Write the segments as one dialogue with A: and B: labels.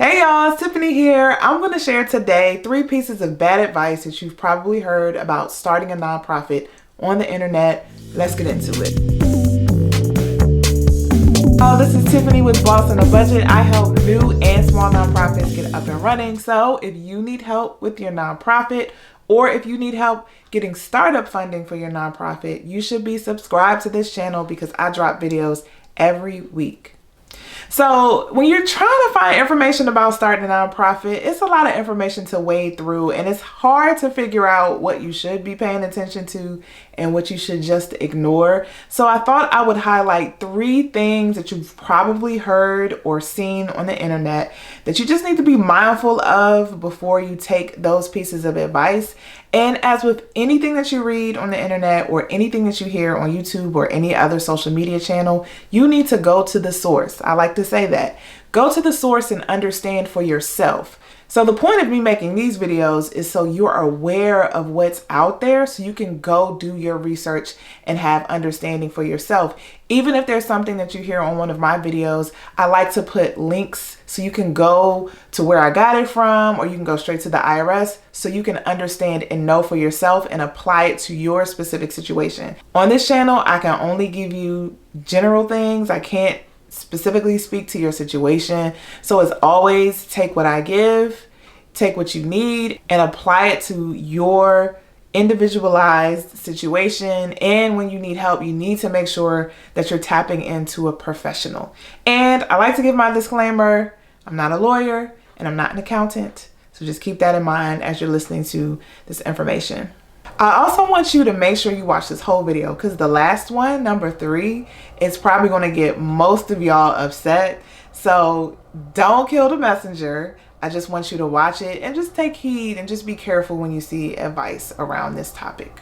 A: Hey y'all, it's Tiffany here. I'm going to share today 3 pieces of bad advice that you've probably heard about starting a nonprofit on the internet. Let's get into it. This is Tiffany with Boss on a Budget. I help new and small nonprofits get up and running. So if you need help with your nonprofit, or if you need help getting startup funding for your nonprofit, you should be subscribed to this channel because I drop videos every week. So when you're trying to find information about starting a nonprofit, it's a lot of information to wade through, and it's hard to figure out what you should be paying attention to and what you should just ignore. So I thought I would highlight 3 things that you've probably heard or seen on the internet that you just need to be mindful of before you take those pieces of advice. And as with anything that you read on the internet or anything that you hear on YouTube or any other social media channel, you need to go to the source. I like to say that. Go to the source and understand for yourself. So the point of me making these videos is so you're aware of what's out there so you can go do your research and have understanding for yourself. Even if there's something that you hear on one of my videos, I like to put links so you can go to where I got it from, or you can go straight to the IRS so you can understand and know for yourself and apply it to your specific situation. On this channel, I can only give you general things. I can't specifically speak to your situation. So as always, take what I give, take what you need, and apply it to your individualized situation. And when you need help, you need to make sure that you're tapping into a professional. And I like to give my disclaimer, I'm not a lawyer and I'm not an accountant. So just keep that in mind as you're listening to this information. I also want you to make sure you watch this whole video because the last one, number 3, is probably going to get most of y'all upset. So don't kill the messenger. I just want you to watch it and just take heed and just be careful when you see advice around this topic.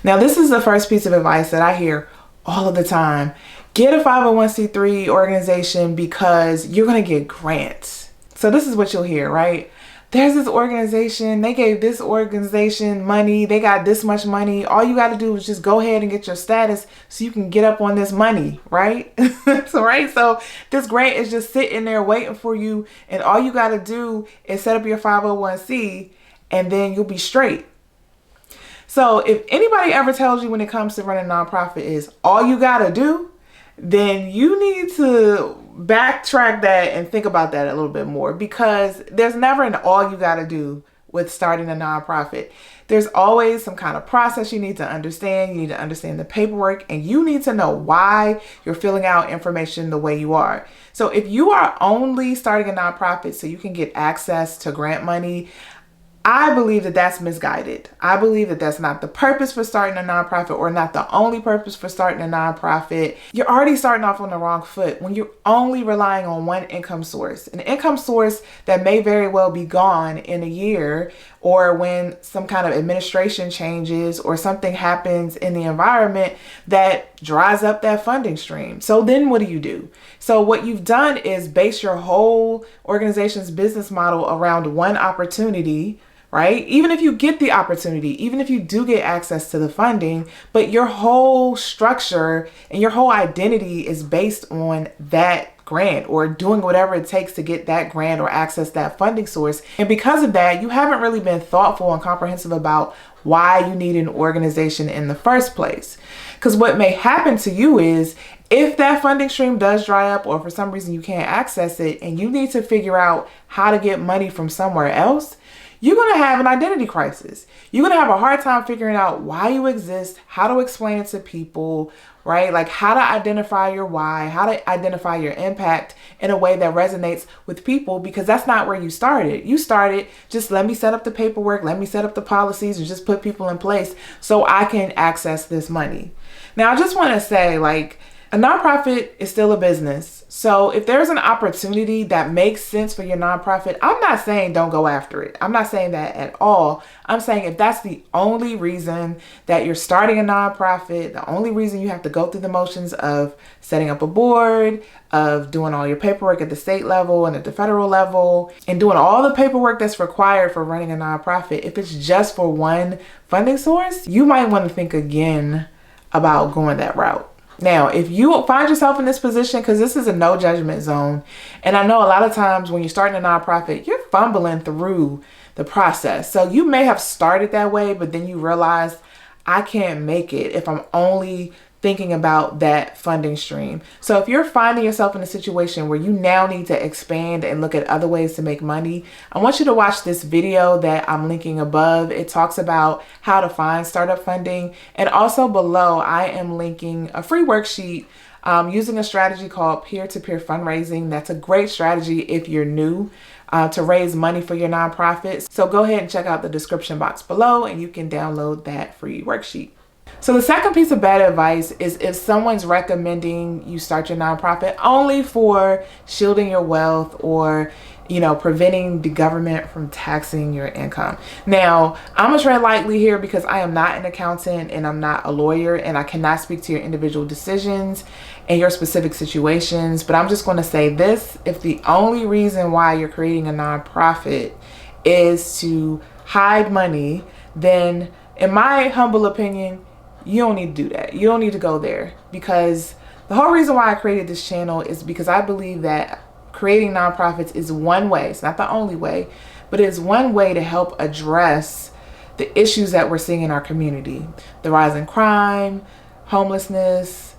A: Now, this is the first piece of advice that I hear all of the time. Get a 501c3 organization because you're going to get grants. So this is what you'll hear, right? There's this organization, they gave this organization money, they got this much money. All you got to do is just go ahead and get your status so you can get up on this money, right? So this grant is just sitting there waiting for you, and all you got to do is set up your 501c and then you'll be straight. So if anybody ever tells you when it comes to running a nonprofit is all you got to do, then you need to backtrack that and think about that a little bit more, because there's never an all you got to do with starting a nonprofit. There's always some kind of process you need to understand. You need to understand the paperwork, and you need to know why you're filling out information the way you are. So if you are only starting a nonprofit so you can get access to grant money, I believe that that's misguided. I believe that that's not the purpose for starting a nonprofit, or not the only purpose for starting a nonprofit. You're already starting off on the wrong foot when you're only relying on one income source, an income source that may very well be gone in a year, or when some kind of administration changes or something happens in the environment that dries up that funding stream. So then what do? So what you've done is base your whole organization's business model around one opportunity, right? Even if you get the opportunity, even if you do get access to the funding, but your whole structure and your whole identity is based on that grant or doing whatever it takes to get that grant or access that funding source. And because of that, you haven't really been thoughtful and comprehensive about why you need an organization in the first place. Because what may happen to you is, if that funding stream does dry up, or for some reason you can't access it and you need to figure out how to get money from somewhere else, you're going to have an identity crisis. You're going to have a hard time figuring out why you exist, how to explain it to people, right? Like how to identify your why, how to identify your impact in a way that resonates with people, because that's not where you started. You started just, let me set up the paperwork, let me set up the policies, and just put people in place so I can access this money. Now, I just want to say, like, a nonprofit is still a business. So if there's an opportunity that makes sense for your nonprofit, I'm not saying don't go after it. I'm not saying that at all. I'm saying if that's the only reason that you're starting a nonprofit, the only reason you have to go through the motions of setting up a board, of doing all your paperwork at the state level and at the federal level, and doing all the paperwork that's required for running a nonprofit, if it's just for one funding source, you might want to think again about going that route. Now, if you find yourself in this position, because this is a no judgment zone, and I know a lot of times when you're starting a nonprofit, you're fumbling through the process. So you may have started that way, but then you realize I can't make it if I'm only thinking about that funding stream. So if you're finding yourself in a situation where you now need to expand and look at other ways to make money, I want you to watch this video that I'm linking above. It talks about how to find startup funding. And also below, I am linking a free worksheet using a strategy called peer-to-peer fundraising. That's a great strategy if you're new to raise money for your nonprofit. So go ahead and check out the description box below and you can download that free worksheet. So the second piece of bad advice is if someone's recommending you start your nonprofit only for shielding your wealth or, preventing the government from taxing your income. Now, I'm gonna tread lightly here because I am not an accountant and I'm not a lawyer and I cannot speak to your individual decisions and your specific situations, but I'm just gonna say this: if the only reason why you're creating a nonprofit is to hide money, then in my humble opinion, you don't need to do that. You don't need to go there, because the whole reason why I created this channel is because I believe that creating nonprofits is one way, it's not the only way, but it's one way to help address the issues that we're seeing in our community. The rise in crime, homelessness,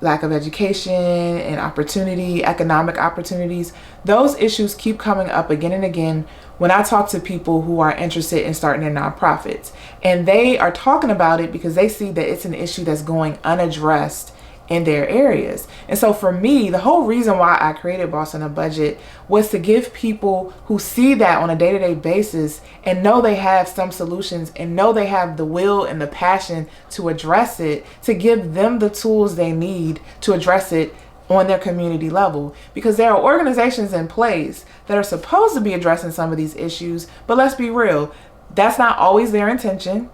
A: lack of education and opportunity, economic opportunities. Those issues keep coming up again and again when I talk to people who are interested in starting their nonprofits. And they are talking about it because they see that it's an issue that's going unaddressed in their areas. And so for me, the whole reason why I created Boss on a Budget was to give people who see that on a day-to-day basis and know they have some solutions and know they have the will and the passion to address it, to give them the tools they need to address it on their community level. Because there are organizations in place that are supposed to be addressing some of these issues, but let's be real, that's not always their intention.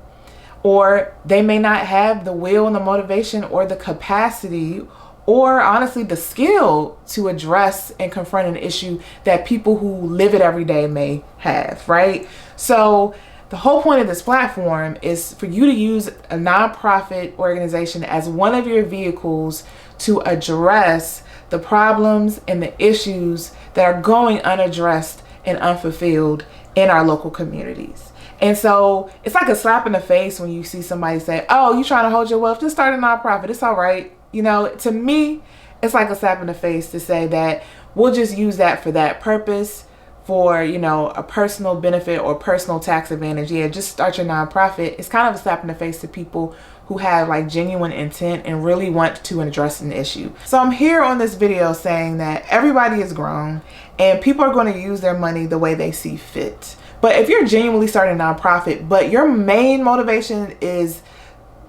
A: Or they may not have the will and the motivation or the capacity or honestly the skill to address and confront an issue that people who live it every day may have, right? So the whole point of this platform is for you to use a nonprofit organization as one of your vehicles to address the problems and the issues that are going unaddressed and unfulfilled in our local communities. And so it's like a slap in the face when you see somebody say, oh, you trying to hold your wealth, just start a nonprofit, it's all right. To me, it's like a slap in the face to say that we'll just use that for that purpose, for, a personal benefit or personal tax advantage. Yeah, just start your nonprofit. It's kind of a slap in the face to people who have like genuine intent and really want to address an issue. So I'm here on this video saying that everybody is grown and people are going to use their money the way they see fit. But if you're genuinely starting a nonprofit, but your main motivation is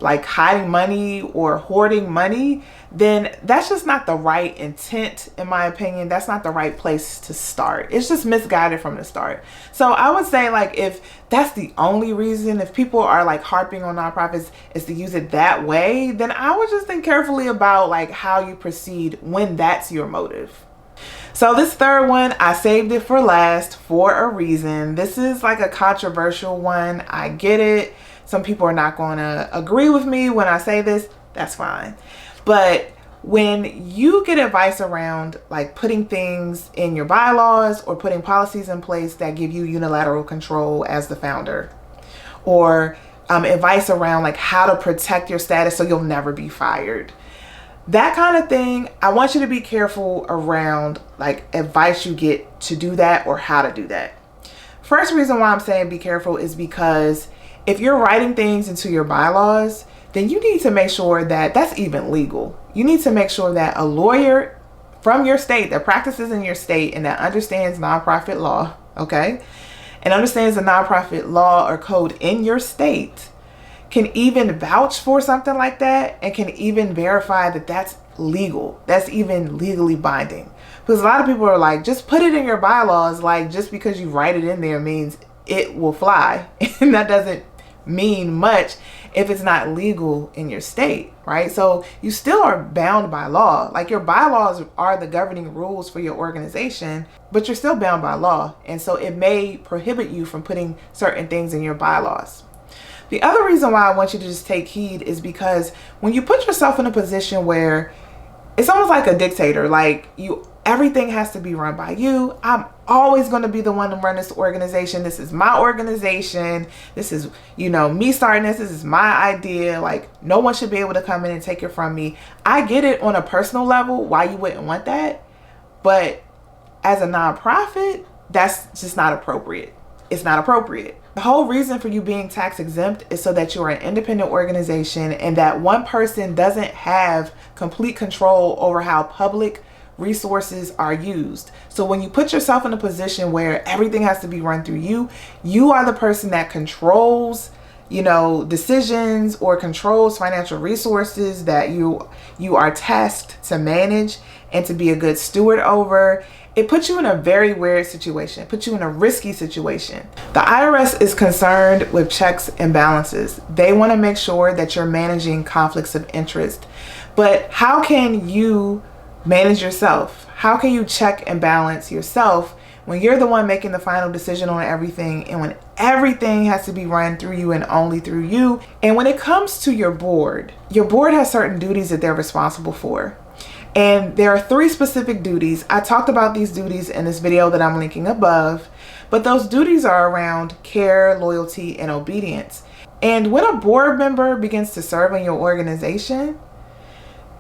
A: like hiding money or hoarding money, then that's just not the right intent, in my opinion. That's not the right place to start. It's just misguided from the start. So I would say, like, if that's the only reason, if people are like harping on nonprofits is to use it that way, then I would just think carefully about like how you proceed when that's your motive. So this third one, I saved it for last for a reason. This is like a controversial one. I get it. Some people are not going to agree with me when I say this. That's fine. But when you get advice around like putting things in your bylaws or putting policies in place that give you unilateral control as the founder, or advice around like how to protect your status so you'll never be fired, that kind of thing, I want you to be careful around like advice you get to do that or how to do that. First reason why I'm saying be careful is because if you're writing things into your bylaws, then you need to make sure that that's even legal. You need to make sure that a lawyer from your state that practices in your state and that understands nonprofit law, okay, and understands the nonprofit law or code in your state can even vouch for something like that and can even verify that that's legal, that's even legally binding. Because a lot of people are like, just put it in your bylaws, like just because you write it in there means it will fly. And that doesn't mean much if it's not legal in your state, right? So you still are bound by law. Like your bylaws are the governing rules for your organization, but you're still bound by law. And so it may prohibit you from putting certain things in your bylaws. The other reason why I want you to just take heed is because when you put yourself in a position where it's almost like a dictator, like everything has to be run by you. I'm always going to be the one to run this organization. This is my organization. This is, me starting this. This is my idea. Like, no one should be able to come in and take it from me. I get it on a personal level why you wouldn't want that. But as a nonprofit, that's just not appropriate. It's not appropriate. The whole reason for you being tax exempt is so that you're an independent organization and that one person doesn't have complete control over how public resources are used. So when you put yourself in a position where everything has to be run through you, you are the person that controls, decisions or controls financial resources that you are tasked to manage and to be a good steward over. It puts you in a very weird situation. It puts you in a risky situation. The IRS is concerned with checks and balances. They want to make sure that you're managing conflicts of interest. But how can you manage yourself? How can you check and balance yourself when you're the one making the final decision on everything, and when everything has to be run through you and only through you? And when it comes to your board has certain duties that they're responsible for. And there are 3 specific duties. I talked about these duties in this video that I'm linking above, but those duties are around care, loyalty, and obedience. And when a board member begins to serve in your organization,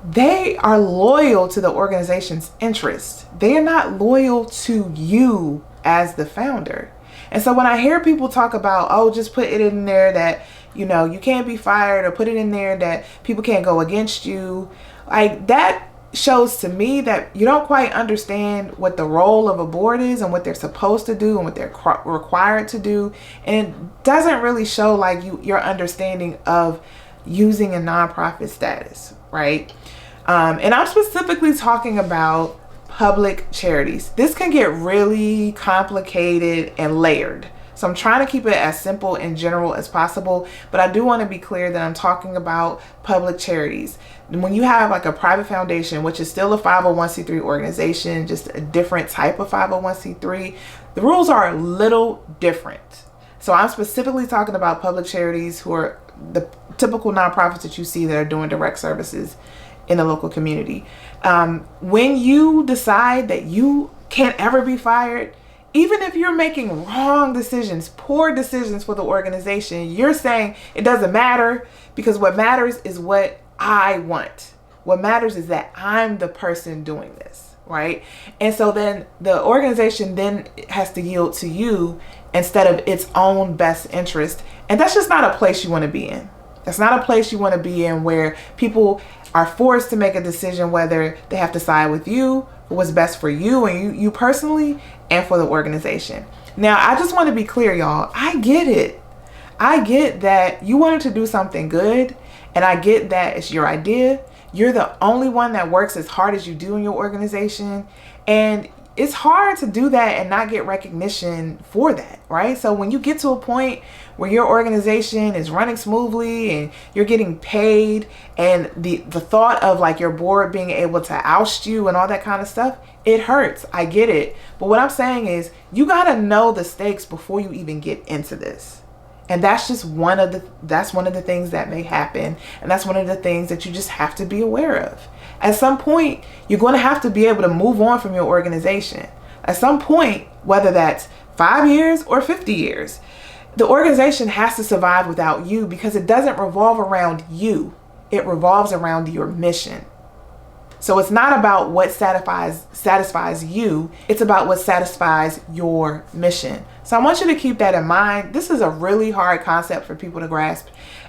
A: they are loyal to the organization's interest. They are not loyal to you as the founder. And so when I hear people talk about, just put it in there that, you can't be fired, or put it in there that people can't go against you, like that shows to me that you don't quite understand what the role of a board is and what they're supposed to do and what they're required to do. And it doesn't really show like your understanding of using a nonprofit status, right? And I'm specifically talking about public charities. This can get really complicated and layered. So I'm trying to keep it as simple and general as possible, but I do want to be clear that I'm talking about public charities. When you have like a private foundation, which is still a 501c3 organization, just a different type of 501c3, the rules are a little different. So I'm specifically talking about public charities who are the typical nonprofits that you see that are doing direct services in the local community. When you decide that you can't ever be fired, even if you're making wrong decisions, poor decisions for the organization, you're saying it doesn't matter because what matters is what I want. What matters is that I'm the person doing this, right? And so then the organization then has to yield to you instead of its own best interest. And that's just not a place you want to be in. That's not a place you want to be in where people are forced to make a decision whether they have to side with you for what's best for you and you personally and for the organization. Now, I just want to be clear, y'all. I get it. I get that you wanted to do something good, and I get that it's your idea. You're the only one that works as hard as you do in your organization, and it's hard to do that and not get recognition for that, right? So when you get to a point where your organization is running smoothly and you're getting paid, and the thought of like your board being able to oust you and all that kind of stuff, it hurts. I get it. But what I'm saying is you got to know the stakes before you even get into this. And that's just one of the things that may happen. And that's one of the things that you just have to be aware of. At some point, you're going to have to be able to move on from your organization. At some point, whether that's 5 years or 50 years, the organization has to survive without you because it doesn't revolve around you. It revolves around your mission. So it's not about what satisfies you. It's about what satisfies your mission. So I want you to keep that in mind. This is a really hard concept for people to grasp.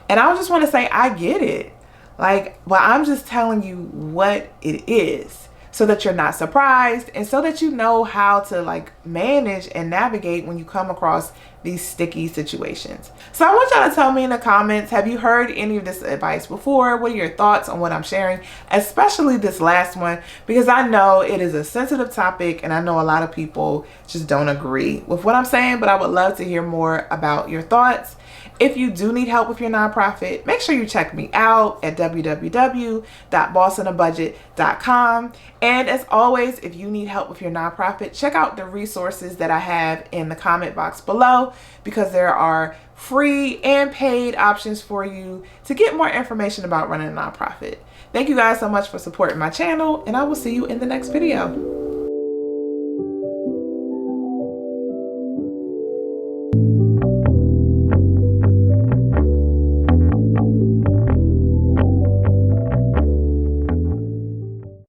A: And I just want to say, I get it. I'm just telling you what it is so that you're not surprised and so that you know how to manage and navigate when you come across these sticky situations. So I want y'all to tell me in the comments, have you heard any of this advice before? What are your thoughts on what I'm sharing, especially this last one? Because I know it is a sensitive topic and I know a lot of people just don't agree with what I'm saying, but I would love to hear more about your thoughts. If you do need help with your nonprofit, make sure you check me out at www.bossinabudget.com. And as always, if you need help with your nonprofit, check out the resources that I have in the comment box below, because there are free and paid options for you to get more information about running a nonprofit. Thank you guys so much for supporting my channel, and I will see you in the next video.